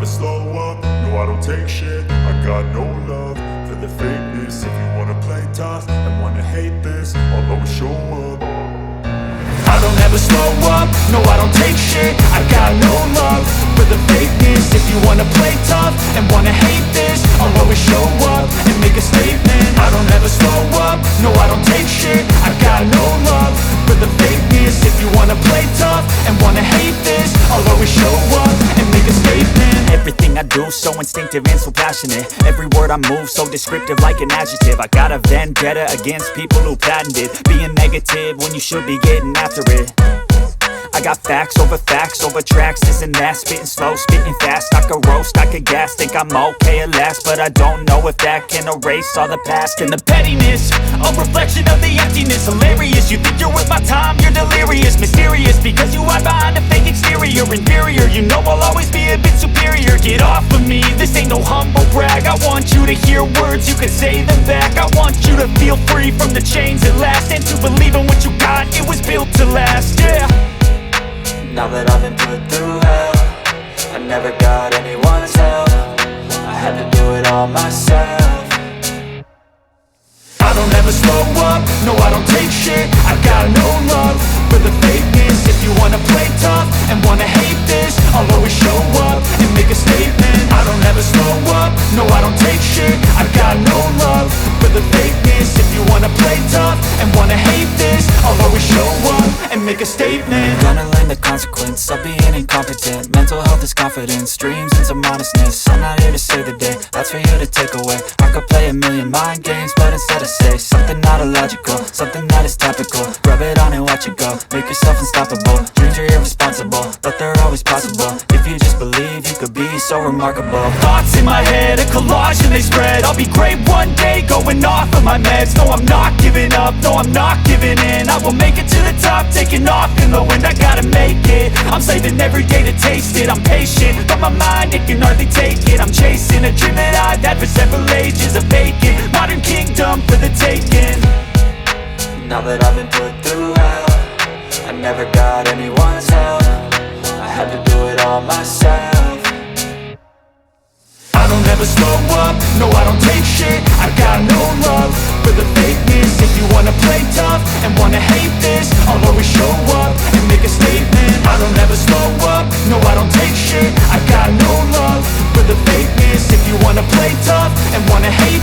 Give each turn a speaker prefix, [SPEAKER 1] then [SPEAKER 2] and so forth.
[SPEAKER 1] slow up, no I don't take shit. I got no love for the fakeness. If you wanna play tough and wanna hate this, I'll always show up. I don't ever slow up, no I don't take shit. I got no love for the fakeness. If you wanna play tough and wanna hate this, I'll always show up and make a statement. I don't ever slow up, no I don't take shit. I got no love for the fakeness. If you wanna play tough and wanna hate this, I'll always show up and make a statement.
[SPEAKER 2] Everything I do so instinctive and so passionate. Every word I move so descriptive like an adjective. I got a vendetta against people who patented being negative when you should be getting after it. I got facts over tracks, this and that. Spitting slow, spitting fast, I could roast, I could gas. Think I'm okay at last, but I don't know if that can erase all the past. And the pettiness, a reflection of the emptiness. Hilarious, you think you're worth my time, you're delirious. Mysterious, because you hide behind a fake exterior. Inferior, you know I'll always be a bit superior. Get off of me, this ain't no humble brag. I want you to hear words, you can say them back. I want you to feel free from the chains at last, and to believe in what you got, it was built to last, yeah.
[SPEAKER 3] Now that I've been put through hell, I never got anyone's help. I had to do it all myself.
[SPEAKER 1] I don't ever slow up, no I don't take shit. I got no love for the fakeness. If you wanna play tough and wanna hate this, I'll always show up and make a statement. I don't ever slow up, no I don't take shit. I got no love for the fakeness. If you wanna play tough and wanna hate this, I'll always show up and make a statement.
[SPEAKER 3] Gonna learn the consequence of being incompetent. Mental health is confidence, dreams and some honestness. I'm not here to save the day, that's for you to take away. I could play a million mind games, but instead I say something not illogical, something that is topical. Rub it on and watch it go, make yourself unstoppable. Dreams are irresponsible, but they're always possible. If you just believe, you could be so remarkable.
[SPEAKER 2] Thoughts in my head, a collage and they spread. I'll be great one day, going off of my meds. No, I'm not giving up, no, I'm not giving in. I will make it to the top, taking off in the wind. I gotta make it, I'm saving every day to taste it. I'm patient, but my mind, it can hardly take it. I'm chasing a dream that I've had for several ages. A vacant, modern kingdom for the taking.
[SPEAKER 3] Now that I've been put through hell, I never got anyone's help. I had to do it all myself.
[SPEAKER 1] I don't ever slow up, no I don't take shit. I got no love for the fakeness. If you wanna play tough and wanna hate this, I'll always show up and make a statement. I don't ever slow up, no I don't take shit. I got no love for the fakeness. If you wanna play tough and wanna hate